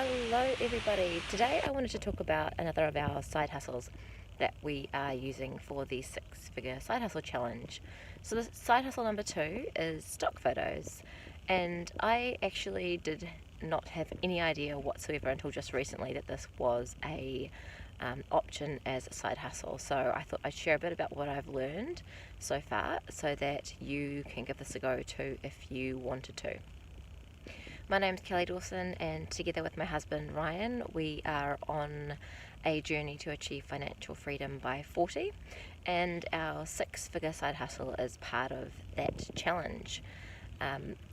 Hello everybody. Today I wanted to talk about another of our side hustles that we are using for the 6-figure side hustle challenge. So the side hustle number 2 is stock photos, and I actually did not have any idea whatsoever until just recently that this was a option as a side hustle. So I thought I'd share a bit about what I've learned so far so that you can give this a go too if you wanted to. My name's Kelly Dawson, and together with my husband Ryan, we are on a journey to achieve financial freedom by 40, and our 6-figure side hustle is part of that challenge.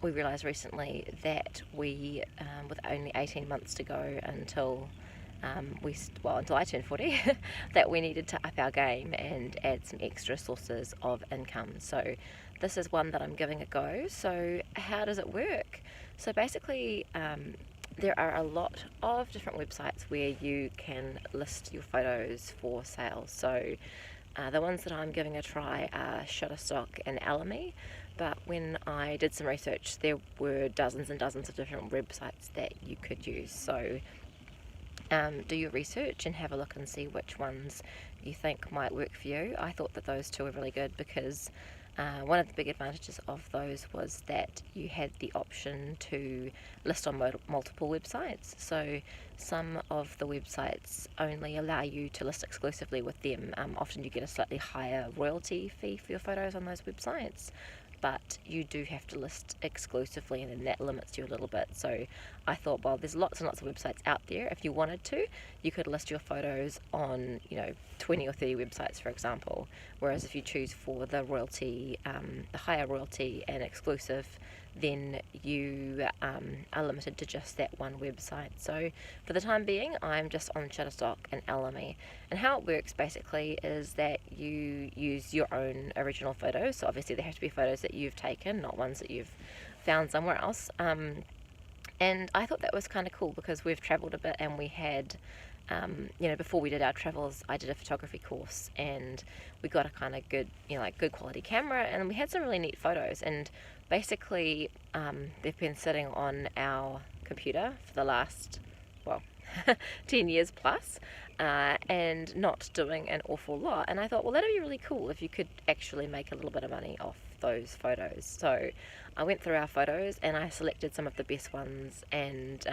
We realised recently that we, with only 18 months to go until until I turned 40, that we needed to up our game and add some extra sources of income. So this is one that I'm giving a go. So how does it work? So basically, there are a lot of different websites where you can list your photos for sale. So the ones that I'm giving a try are Shutterstock and Alamy, but when I did some research, there were dozens and dozens of different websites that you could use. So do your research and have a look and see which ones you think might work for you. I thought that those two were really good because one of the big advantages of those was that you had the option to list on multiple websites. So some of the websites only allow you to list exclusively with them. Often you get a slightly higher royalty fee for your photos on those websites, but you do have to list exclusively, and then that limits you a little bit. So I thought, well, there's lots and lots of websites out there. If you wanted to, you could list your photos on 20 or 30 websites, for example, whereas if you choose for the royalty, the higher royalty and exclusive, then you are limited to just that one website. So for the time being, I'm just on Shutterstock and Alamy. And how it works basically is that you use your own original photos. So obviously they have to be photos that you've taken, not ones that you've found somewhere else. And I thought that was kind of cool because we've travelled a bit, and we had before we did our travels, I did a photography course, and we got a kind of good, good quality camera, and we had some really neat photos. And basically, they've been sitting on our computer for the last, 10 years plus, and not doing an awful lot. And I thought, well, that'd be really cool if you could actually make a little bit of money off those photos. So I went through our photos and I selected some of the best ones and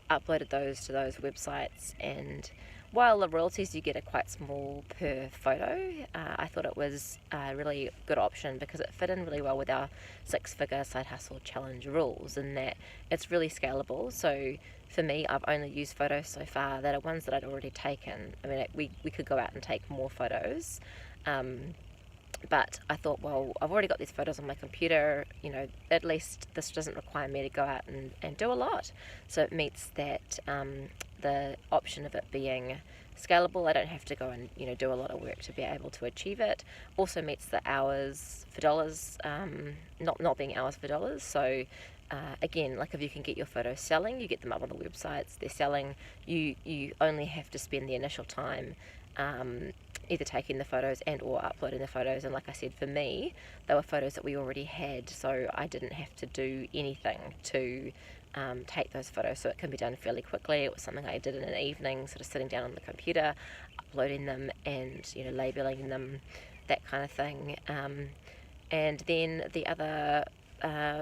uploaded those to those websites. And while the royalties you get are quite small per photo, I thought it was a really good option because it fit in really well with our 6-figure side hustle challenge rules, in that it's really scalable. So for me, I've only used photos so far that are ones that I'd already taken. I mean, we could go out and take more photos, but I thought, well, I've already got these photos on my computer, at least this doesn't require me to go out and do a lot. So it meets that the option of it being scalable. I don't have to go and do a lot of work to be able to achieve it. Also meets the hours for dollars, not being hours for dollars. So again, like if you can get your photos selling, you get them up on the websites, they're selling, you only have to spend the initial time either taking the photos and or uploading the photos. And like I said, for me, they were photos that we already had, so I didn't have to do anything to take those photos. So it can be done fairly quickly. It was something I did in an evening, sort of sitting down on the computer, uploading them and labeling them, that kind of thing. And then the other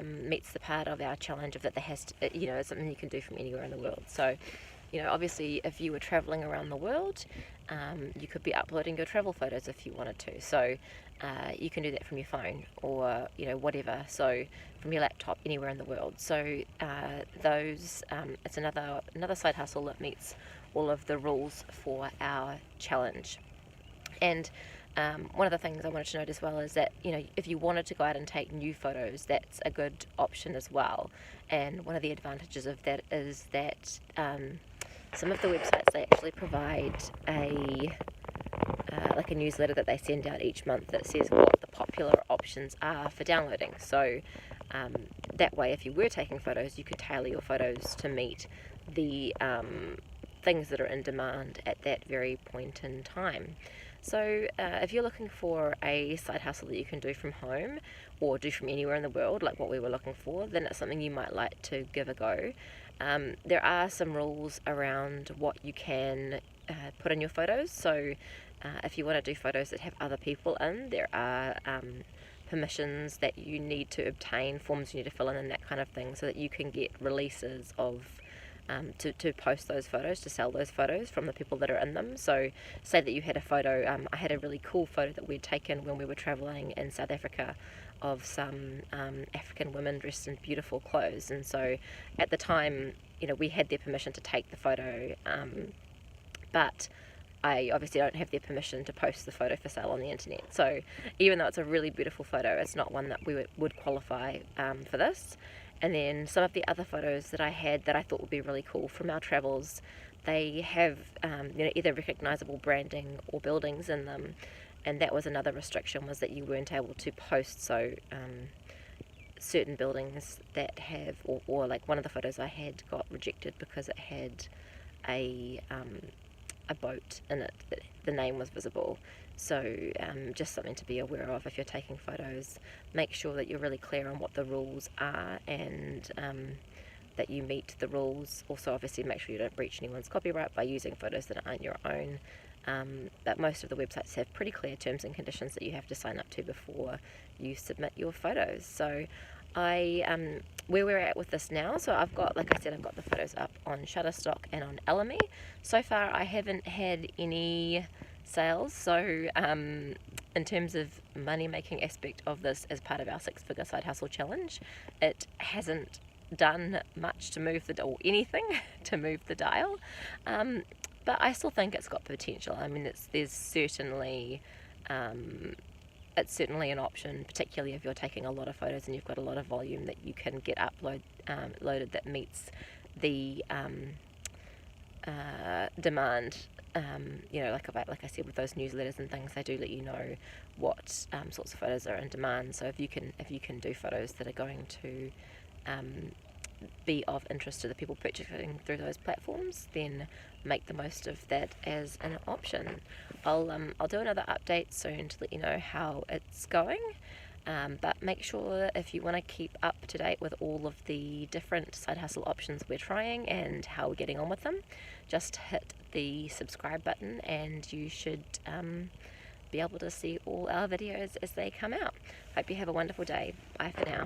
meets the part of our challenge of that there has to, it's something you can do from anywhere in the world. So obviously if you were traveling around the world, you could be uploading your travel photos if you wanted to. So you can do that from your phone or whatever, so from your laptop, anywhere in the world. So it's another side hustle that meets all of the rules for our challenge. And one of the things I wanted to note as well is that if you wanted to go out and take new photos, that's a good option as well. And one of the advantages of that is that some of the websites, they actually provide a newsletter that they send out each month that says what the popular options are for downloading. So that way, if you were taking photos, you could tailor your photos to meet the things that are in demand at that very point in time. So if you're looking for a side hustle that you can do from home or do from anywhere in the world, like what we were looking for, then it's something you might like to give a go. There are some rules around what you can put in your photos. So if you want to do photos that have other people in, there are permissions that you need to obtain, forms you need to fill in and that kind of thing, so that you can get releases of to post those photos, to sell those photos from the people that are in them. So say that you had a photo, I had a really cool photo that we'd taken when we were travelling in South Africa of some African women dressed in beautiful clothes, and so at the time, we had their permission to take the photo, but I obviously don't have their permission to post the photo for sale on the internet. So even though it's a really beautiful photo, it's not one that we would qualify for this. And then some of the other photos that I had that I thought would be really cool from our travels, they have either recognisable branding or buildings in them. And that was another restriction, was that you weren't able to post certain buildings that have, or like one of the photos I had got rejected because it had a boat in it that the name was visible. So just something to be aware of if you're taking photos. Make sure that you're really clear on what the rules are, and that you meet the rules. Also, obviously, make sure you don't breach anyone's copyright by using photos that aren't your own. But most of the websites have pretty clear terms and conditions that you have to sign up to before you submit your photos. So where we're at with this now, so I've got, like I said, I've got the photos up on Shutterstock and on Elemi. So far I haven't had any sales, so in terms of money making aspect of this as part of our 6-figure side hustle challenge, it hasn't done much to move or anything to move the dial, but I still think it's got potential. I mean, it's certainly an option, particularly if you're taking a lot of photos and you've got a lot of volume that you can get loaded that meets the demand. Like I said, with those newsletters and things, they do let you know what sorts of photos are in demand. So if you can do photos that are going to be of interest to the people purchasing through those platforms, then make the most of that as an option. I'll do another update soon to let you know how it's going. But make sure, if you want to keep up to date with all of the different side hustle options we're trying and how we're getting on with them, just hit the subscribe button and you should be able to see all our videos as they come out. Hope you have a wonderful day. Bye for now.